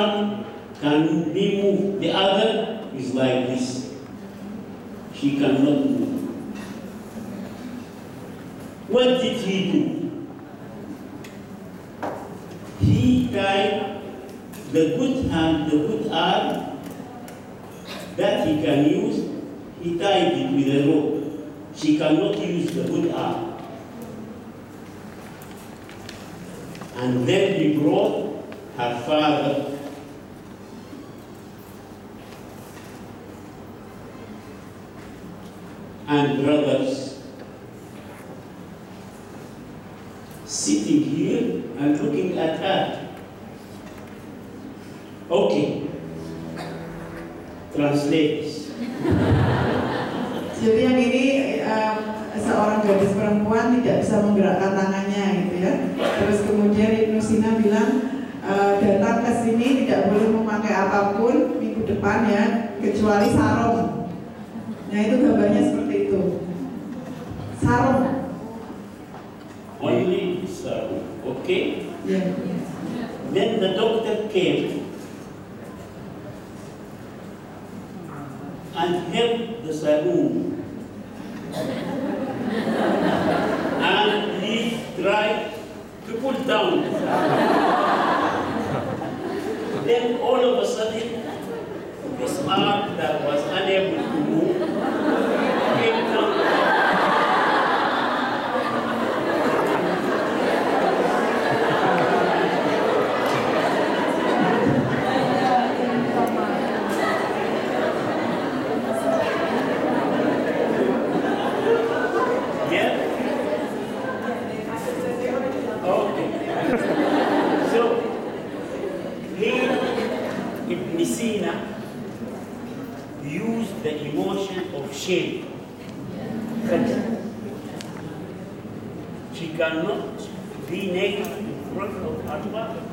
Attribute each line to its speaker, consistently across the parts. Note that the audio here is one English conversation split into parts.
Speaker 1: arm can be moved. The other is like this. She cannot move. What did he do? He tied the good hand, the good arm that he can use. He tied it with a rope. She cannot use the good arm. And then he brought her father and brothers sitting here and looking at her. Okay, translate this.
Speaker 2: Jadi yang ini seorang gadis perempuan tidak bisa menggerakkan tangannya gitu ya. Terus kemudian Ibnu Sina bilang datang ke sini tidak boleh memakai apapun minggu depan ya kecuali sarung. Nah itu gambarnya seperti itu. Sarung.
Speaker 1: Only sarung, okay?
Speaker 2: Yeah.
Speaker 1: Then the doctor came and held the sarung. And he tried to pull down. Then all of a sudden, this arm that was unable to move came down. Shame. She cannot be naked in front of her father.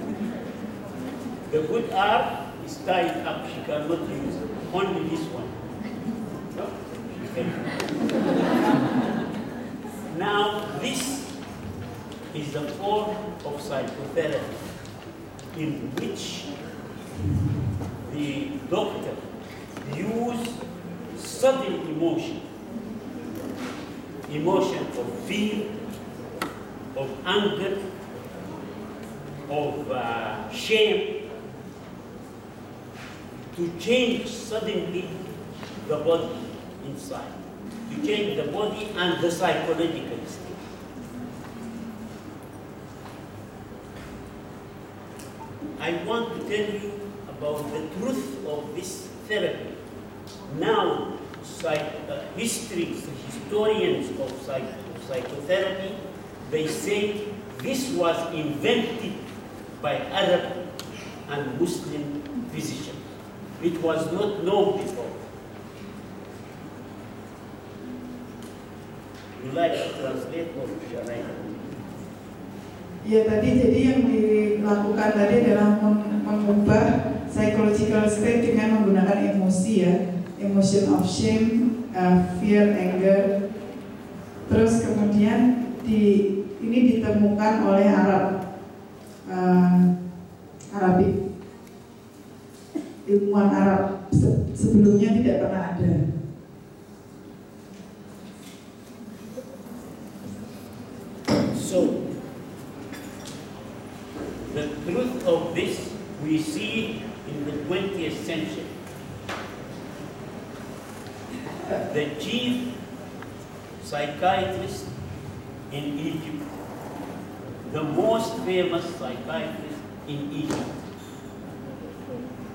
Speaker 1: The good arm is tied up, she cannot use it. Only this one. No? She can. Now, this is a form of psychotherapy in which the doctor used sudden emotion of fear, of anger, of shame, to change suddenly the body inside, to change the body and the psychological state. I want to tell you about the truth of this therapy. Now, historians of psychotherapy, they say this was invented by Arab and Muslim physicians. It was not known before. You like to translate or shall I?
Speaker 2: Ya tadi jadi yang dilakukan tadi adalah mengubah psychological state dengan menggunakan emosi ya. Emotion of shame, fear, anger. Terus kemudian ini ditemukan oleh Arabic, ilmuwan Arab. Sebelumnya tidak pernah ada.
Speaker 1: So, the truth of this we see in the 20th century. The chief psychiatrist in Egypt, the most famous psychiatrist in Egypt,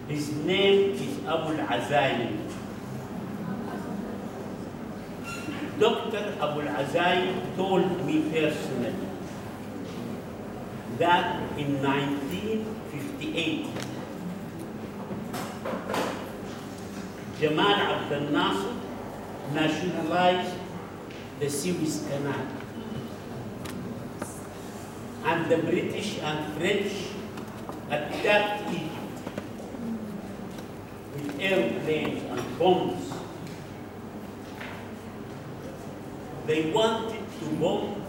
Speaker 1: his name is Abu al-Azayim. Dr. Abu al-Azayim told me personally that in 1958, Jamal Abdel Nasser nationalized the Suez Canal. And the British and French attacked Egypt with airplanes and bombs. They wanted to bomb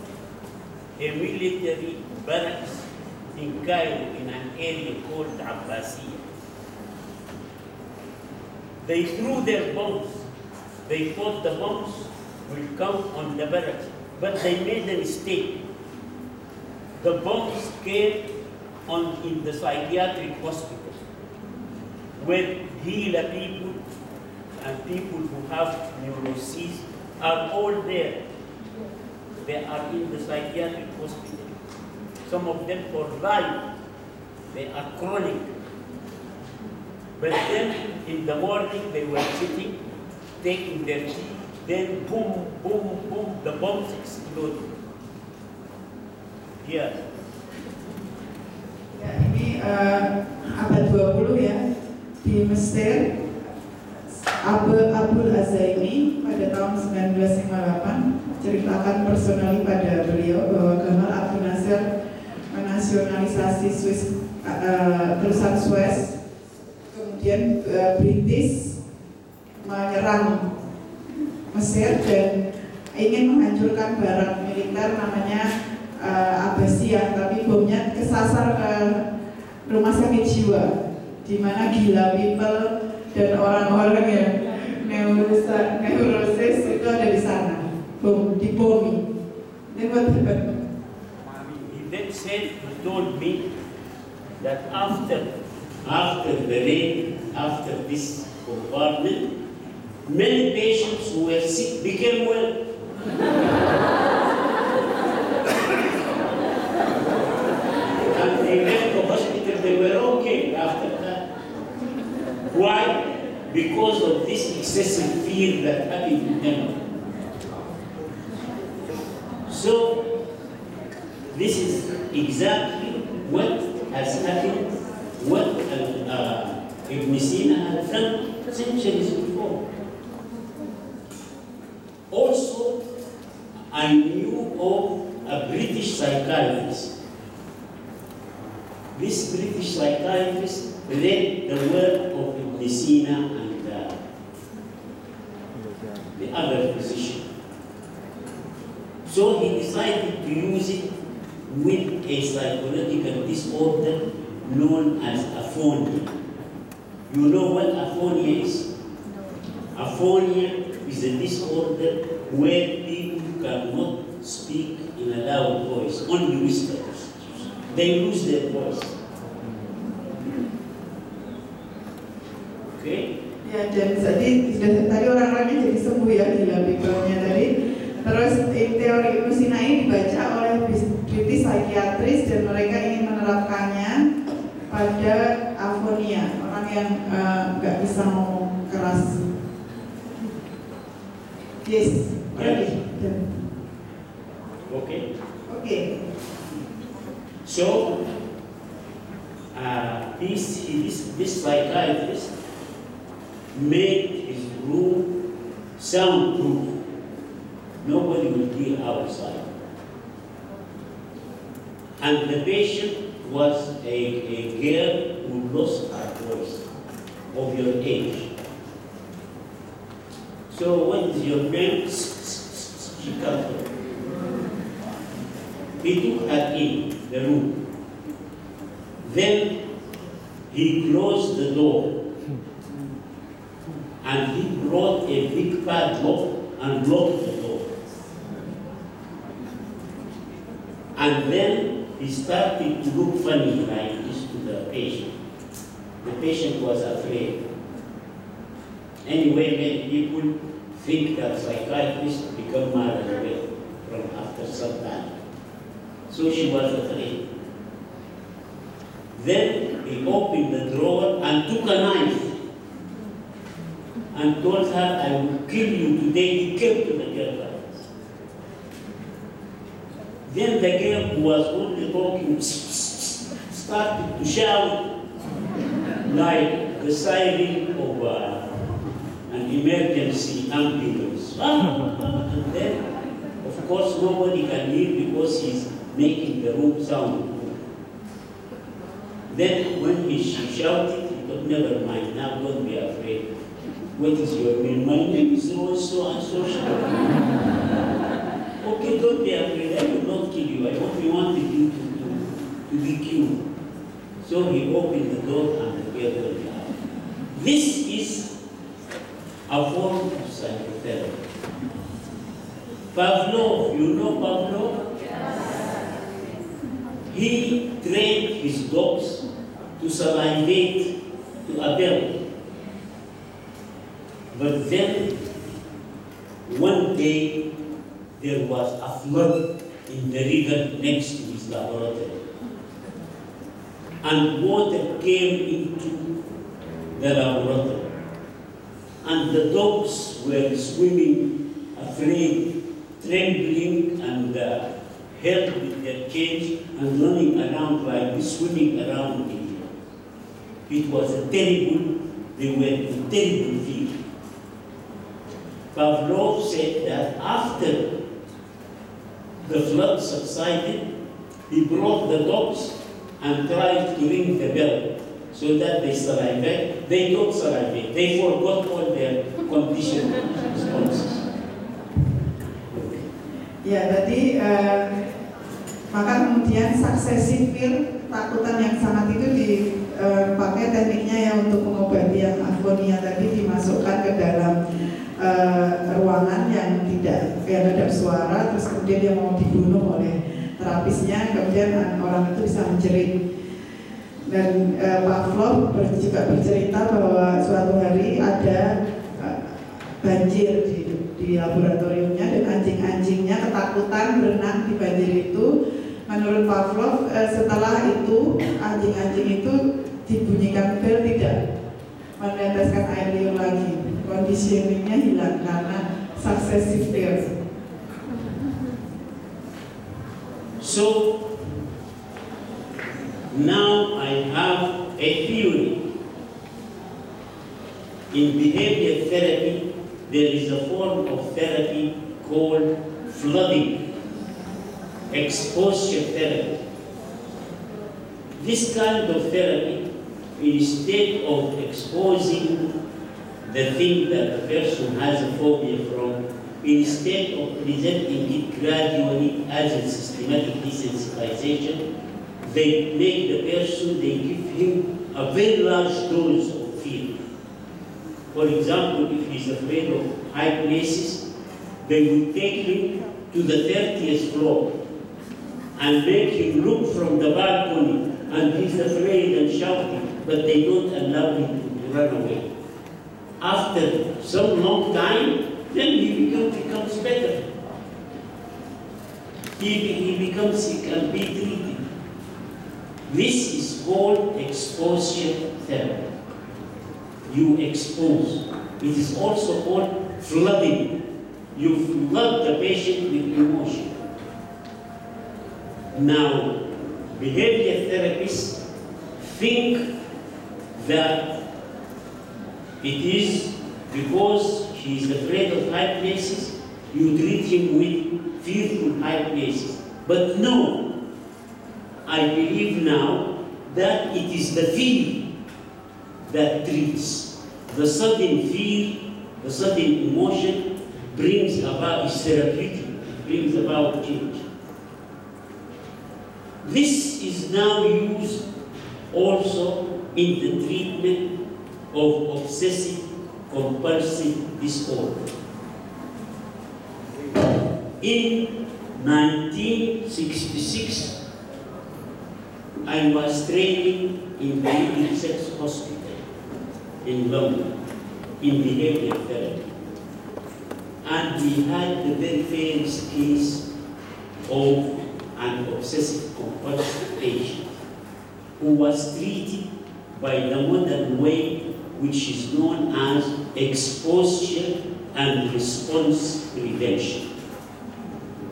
Speaker 1: a military barracks in Cairo in an area called Abbasiyah. They threw their bombs. They thought the bombs will come on the barracks, but they made a mistake. The bombs came in the psychiatric hospital, where healer people and people who have neuroses are all there. They are in the psychiatric hospital. Some of them for life. They are chronic. But then in the morning they were sitting, taking their tea, then boom, boom, boom, the bombs exploded. Yeah.
Speaker 2: Ya, ini abad 20 ya, di Mesir, Abul Azaimi pada tahun 1958 ceritakan personally pada beliau bahwa Gamal Abdel Nasser menasionalisasi perusahaan Suez, kemudian British menyerang Mesir dan ingin menghancurkan barang militer namanya Abbasiyah, tapi bomnya kesasar ke rumah sakit jiwa di mana gila people dan orang-orang yang neurosis itu ada di sana, dibomi. Then what happened?
Speaker 1: He then said, he told me that after the rain, after this bombardment, many patients who were sick became well. And they left the hospital, they were okay after that. Why? Because of this excessive fear that happened to them. So, this is exactly what has happened, what Ibn Sina had done centuries before. Also, I knew of a British psychiatrist. This British psychiatrist read the work of Ibn Sina and the other physician. So he decided to use it with a psychological disorder known as aphonia. You know what aphonia is? Aphonia is a disorder where people cannot speak in a loud voice, only whispers. They lose their voice. Okay?
Speaker 2: Ya, dan tadi orang-orangnya jadi sembuh ya gila people-nya tadi. Terus teori Ibn Sina ini dibaca oleh British psychiatrist dan mereka ingin menerapkannya pada aphonia, orang yang nggak bisa ngomong keras. Yes, ready.
Speaker 1: Okay.
Speaker 2: Okay.
Speaker 1: So, this psychiatrist made his room soundproof. Nobody will be outside. And the patient was a girl who lost her voice, of your age. So what is your name? She comes up. He took her in the room. Then he closed the door. And he brought a big padlock and locked the door. And then he started to look funny like this to the patient. The patient was afraid. Anyway, many people think that psychiatrists become mad as well from after some time. So she was afraid. Then he opened the drawer and took a knife and told her, I will kill you today. He came to the girl. Then the girl who was only talking started to shout like the siren of an emergency ambulance. And then, of course, nobody can hear because he's making the room sound. Then when she shouted, he thought, never mind, now don't be afraid. What is your name? My name is so and so. Okay, don't be afraid, I will not kill you. I only wanted you to be killed. So he opened the door and the girl went out. This is Pavlov, you know Pavlov? He trained his dogs to salivate to a bell. But then, one day, there was a flood in the river next to his laboratory. And water came into the laboratory. And the dogs were swimming, afraid, trembling, and held with their chains and running around like this, swimming around in here. It was they were in terrible fear. Pavlov said that after the flood subsided, he brought the dogs and tried to ring the bell so that they salivate. They don't salivate. They forgot all their conditional responses.
Speaker 2: Ya, tadi maka kemudian successive fear, takutan yang sangat itu dipakai tekniknya ya untuk mengobati yang afonia tadi, dimasukkan ke dalam ruangan yang ada suara, terus kemudian dia mau dibunuh oleh terapisnya, kemudian orang itu bisa menjerit. Dan Pavlov juga bercerita bahwa suatu hari ada banjir di laboratoriumnya dan anjing-anjingnya ketakutan berenang di banjir itu. Menurut Pavlov, setelah itu anjing-anjing itu dibunyikan bel tidak meneteskan air liur lagi. Conditioningnya hilang karena successive fear.
Speaker 1: So now I have a theory. In behavior therapy, there is a form of therapy called flooding, exposure therapy. This kind of therapy, instead of exposing the thing that the person has a phobia from, instead of presenting it gradually as a systematic desensitization, they make the person, they give him a very large dose of fear. For example, if he's afraid of high places, they will take him to the 30th floor and make him look from the balcony, and he's afraid and shouting, but they don't allow him to run away. After some long time, then he becomes better. He can be treated. This is called exposure therapy. You expose. It is also called flooding. You flood the patient with emotion. Now, behavior therapists think that it is because he is afraid of high places, you treat him with fearful high places. But no, I believe now that it is the fear that treats. The sudden fear, the sudden emotion brings about, is therapeutic, brings about change. This is now used also in the treatment of obsessive compulsive disorder. In 1966, I was training in the Middlesex Hospital in London in behavior therapy. And we had the very famous case of an obsessive compulsive patient who was treated by the modern way, which is known as exposure and response prevention.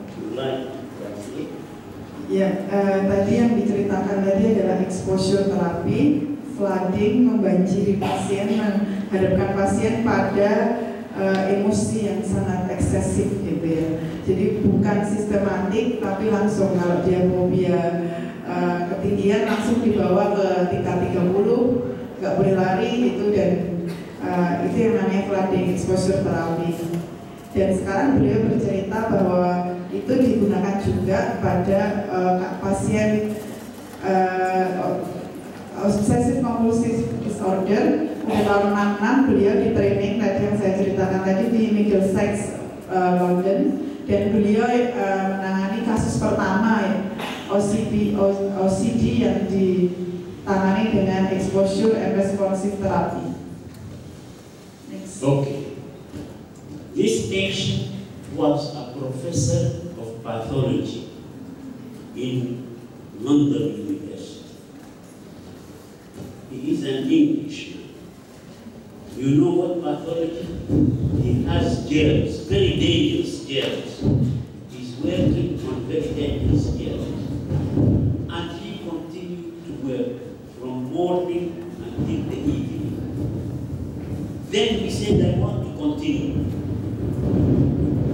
Speaker 1: Would you like to translate?
Speaker 2: Ya, tadi yang diceritakan tadi adalah exposure terapi, flooding, membanjiri pasien, menghadapkan pasien pada emosi yang sangat eksesif gitu ya. Jadi bukan sistematik, tapi langsung kalau dia fobia ketinggian langsung dibawa ke tingkat 30, nggak boleh lari itu, dan itu yang namanya flooding exposure terapi. Dan sekarang beliau bercerita bahwa itu digunakan juga pada pasien obsessive compulsive disorder. Pada tahun 66 beliau di training tadi yang saya ceritakan tadi di Middlesex, London, dan beliau menangani kasus pertama ya, OCD yang ditangani dengan exposure and responsive therapy. Next.
Speaker 1: Okay. This patient was a professor of pathology in London University. He is an Englishman. You know what pathology? He has germs, very dangerous germs. He's working on very dangerous germs. And he continued to work from morning until the evening. Then he said, I want to continue.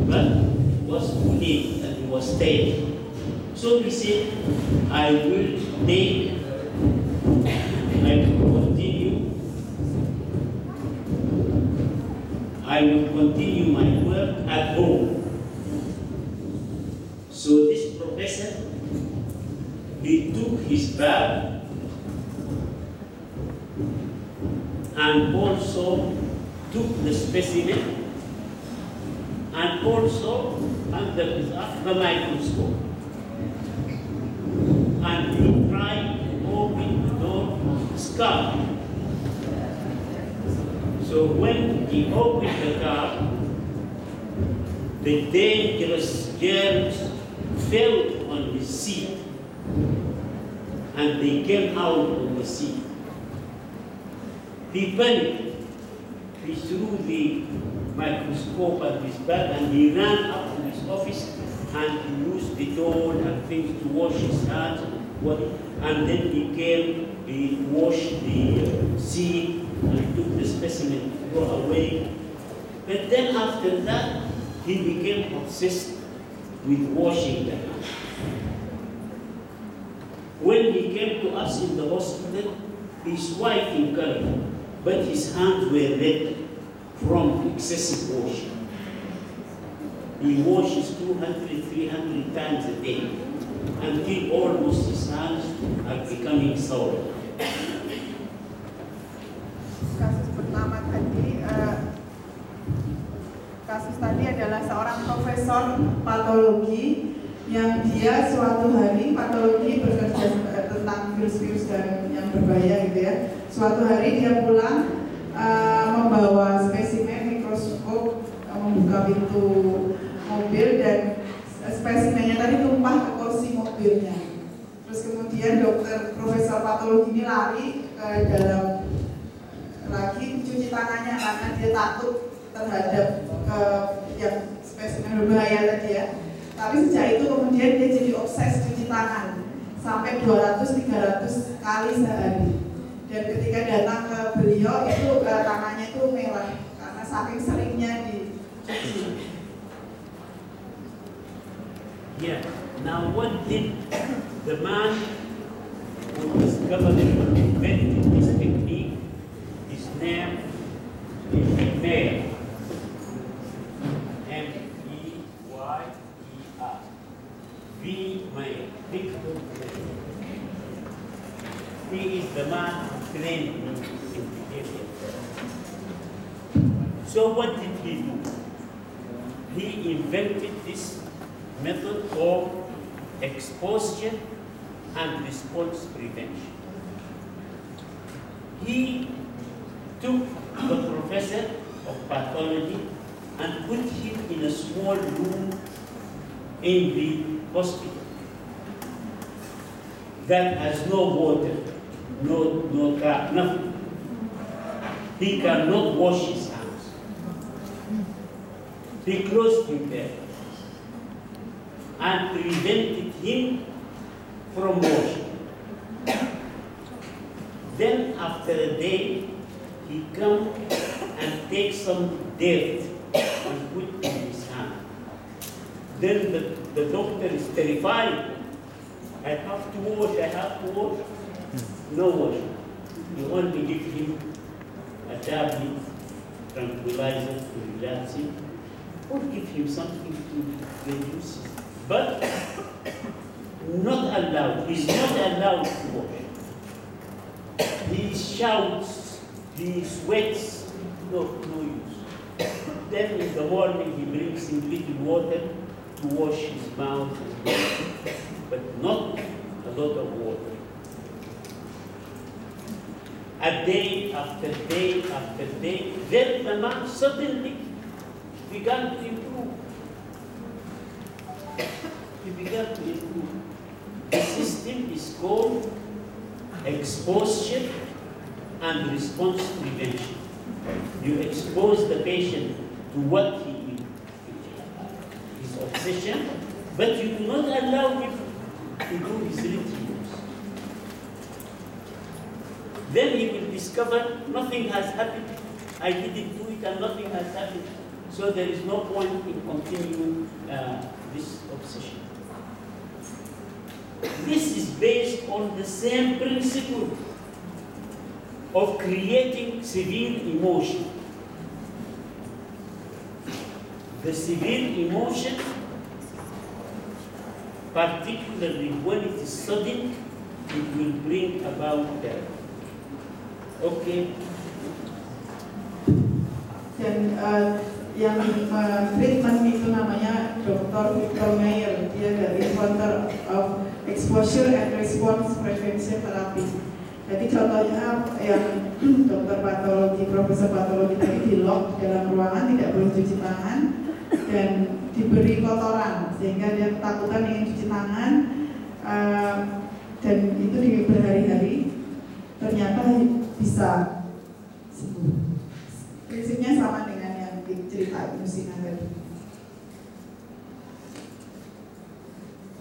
Speaker 1: But it was too late and he was staying. So he said, I will continue my work at home. So this professor, he took his bag and also took the specimen and also under the microscope. And he tried to open the door of the skull. So when he opened the car, the dangerous germs fell on the seat and they came out of the seat. He panicked. He threw the microscope at his bag and he ran up to his office and he used Dettol and things to wash his hands and body, and then he came, he washed the seat and took the specimen to go away. But then after that, he became obsessed with washing the hands. When he came to us in the hospital, his wife encouraged him, but his hands were red from excessive washing. He washes 200, 300 times a day until almost his hands are becoming sour.
Speaker 2: Kasus pertama tadi adalah seorang profesor patologi yang dia suatu hari, patologi bekerja tentang virus-virus dan yang berbahaya gitu ya. Suatu hari dia pulang membawa spesimen mikroskop, membuka pintu mobil dan spesimennya tadi tumpah ke kursi mobilnya. Terus kemudian profesor patologi ini lari ke dalam lagi cuci tangannya karena dia takut terhadap yang spesimen berbahaya tadi ya. Tapi sejak itu kemudian dia jadi obses cuci tangan sampai 200-300 kali sehari. Dan ketika datang ke beliau itu tangannya itu merah karena saking seringnya dicuci.
Speaker 1: Yeah. Now, what did the man who discovered and invented this technique? His name is Meyer. M-E-Y-E-R. V. Meyer. Victor Meyer. He is the man who trained me in the area. So what did he do? He invented this method of exposure and response prevention. He took the professor of pathology and put him in a small room in the hospital that has no water, no tap, nothing. He cannot wash his hands. He closed him there and prevented him from washing. Then after a day, he come and take some dirt and put in his hand. Then the doctor is terrified. I have to wash. No wash. You only give him a tablet, tranquilizer to relax him, or give him something to reduce it. But not allowed. He's not allowed to wash. He shouts, he sweats, no use. Then in the morning he brings him little water to wash his mouth, but not a lot of water. A day after day after day, then the man suddenly began to improve. He began to improve. The system is called exposure and response prevention. You expose the patient to what his obsession, but you do not allow him to do his rituals. Then he will discover nothing has happened. I didn't do it and nothing has happened. So there is no point in continuing this obsession. This is based on the same principle of creating severe emotion. The severe emotion, particularly when it is sudden, it will bring about death. Okay.
Speaker 2: Dan yang treatment itu namanya Dr. Victor Meyer, dia dari Center of Exposure and Response Prevention Therapy. Jadi contohnya yang dokter patologi, profesor patologi tadi di lock dalam ruangan, tidak boleh cuci tangan dan diberi kotoran sehingga dia ketakutan ingin cuci tangan, dan itu berhari-hari ternyata bisa sembuh. Prinsipnya sama dengan yang cerita Ibu Sina tadi.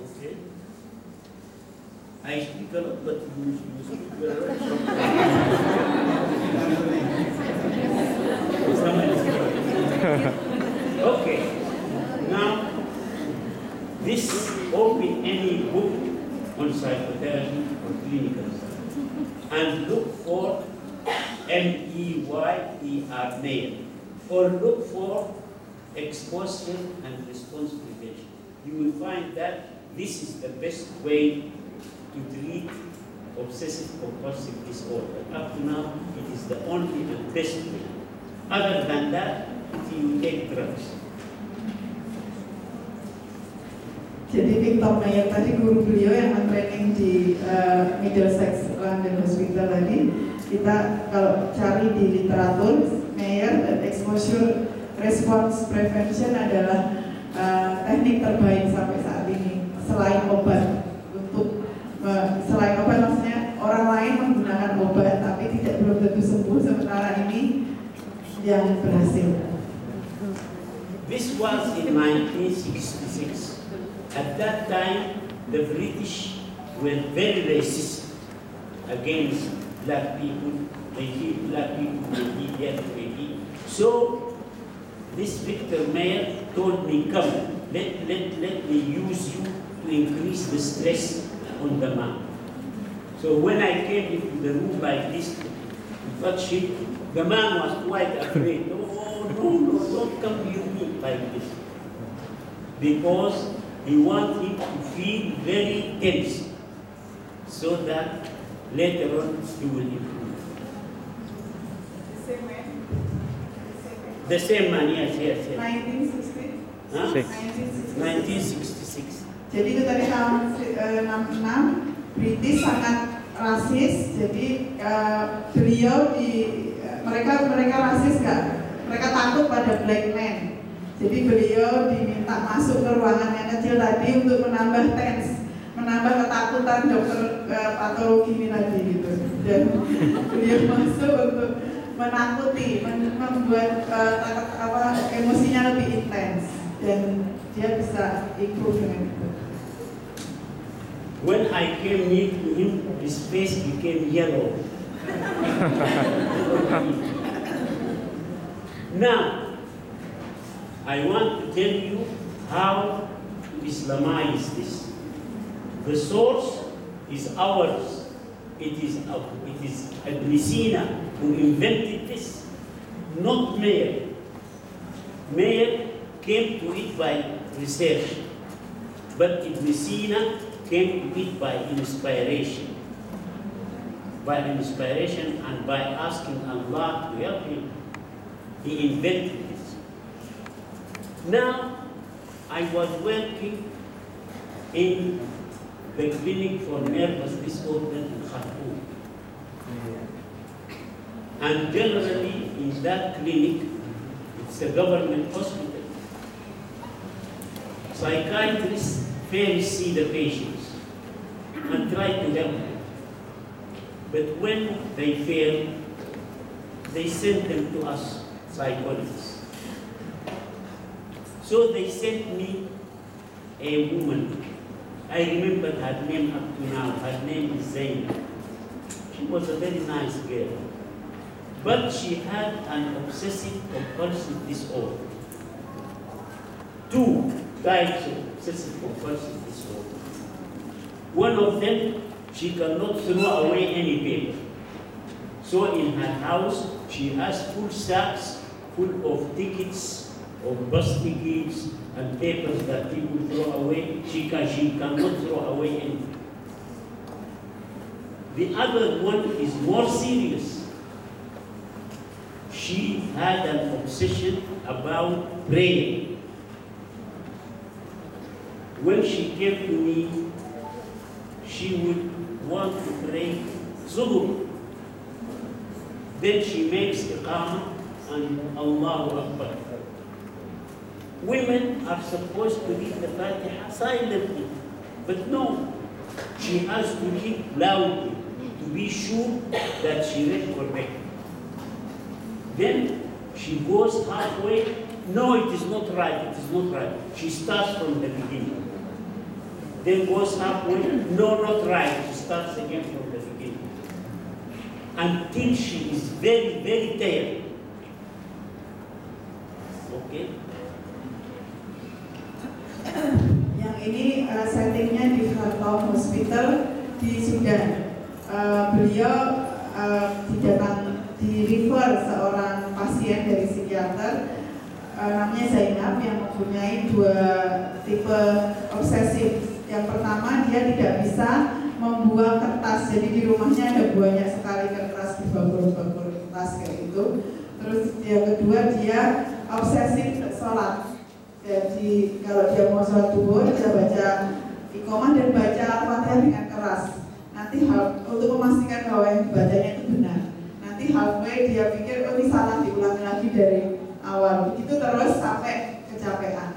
Speaker 1: Okay. I speak a lot, but you speak very well. Okay. Now, this open any book on psychotherapy or clinical studies and look for MEYER, Meyer, or look for exposure and response prevention. You will find that this is the best way to treat obsessive compulsive disorder. Up to now, it is the only and best way. Other than that, you take drugs.
Speaker 2: Jadi Victor Meyer tadi guru beliau yang men-training di Middlesex London Hospital tadi, kita kalau cari di literatur, Meyer dan exposure response prevention adalah teknik terbaik sampai saat ini selain obat. Untuk selain obat maksudnya orang lain menggunakan obat tapi belum tentu sembuh, sementara ini yang berhasil.
Speaker 1: This was in 1966. At that time, the British were very racist against black people. They feel black people may be dead already. So, this Victor Meyer told me, come, let me use you to increase the stress on the man. So when I came into the room like this, to touch him, the man was quite afraid. Oh, no, don't come near me like this. Because he wants him to feel very tense, so that later on he will improve. The same man, yes.
Speaker 2: 1960?
Speaker 1: Huh?
Speaker 2: 1966.
Speaker 1: 1966.
Speaker 2: Jadi itu tadi tahun 66, British sangat rasis. Jadi beliau mereka rasis nggak? Mereka takut pada black man. Jadi beliau diminta masuk ke ruangan yang kecil tadi untuk menambah ketakutan dokter patologi ini tadi gitu. Dan beliau masuk untuk menakuti, membuat emosinya lebih intens, dan dia bisa improve dengan itu.
Speaker 1: When I came near to him, his face became yellow. Now, I want to tell you how to Islamize this. The source is ours. It is Ibn Sina who invented this, not Meyer. Meyer came to it by research, but Ibn Sina came to it by inspiration. By inspiration and by asking Allah to help him, he invented this. Now, I was working in the clinic for nervous disorder in Khartoum. And generally in that clinic, it's a government hospital. Psychiatrists fairly see the patients and try to help them. But when they fail, they send them to us psychologists. So they sent me a woman. I remember her name up to now. Her name is Zainab. She was a very nice girl. But she had an obsessive compulsive disorder. 2 types of obsessive compulsive disorder. One of them, she cannot throw away any paper. So in her house, she has full sacks full of tickets, of bus tickets, and papers that people throw away. She cannot throw away anything. The other one is more serious. She had an obsession about prayer. When she came to me, she would want to pray Zuhur. Then she makes Iqamah and Allahu Akbar. Women are supposed to read the Fatiha silently, but no, she has to read loudly to be sure that she read correctly. Then she goes halfway. No, it is not right, it is not right. She starts from the beginning. Then goes halfway. No, not right. She starts again from the beginning. Until she is very, very tired. Okay?
Speaker 2: Yang ini settingnya di Khartoum Hospital di Sudan. Beliau di-refer seorang pasien dari psikiater namanya Zainab yang mempunyai 2 tipe obsesif. Yang pertama, dia tidak bisa membuang kertas, jadi di rumahnya ada banyak sekali kertas, berbabur-babur kertas kayak itu. Terus yang kedua, dia obsesif sholat. Jadi kalau dia mau sholat duhur, dia baca iqomah dan baca Al-Fatihah dengan keras. Nanti untuk memastikan bahwa yang dibacanya itu benar. Nanti halfway dia pikir, oh ini salah, diulangi lagi dari awal. Begitu terus sampai kecapean.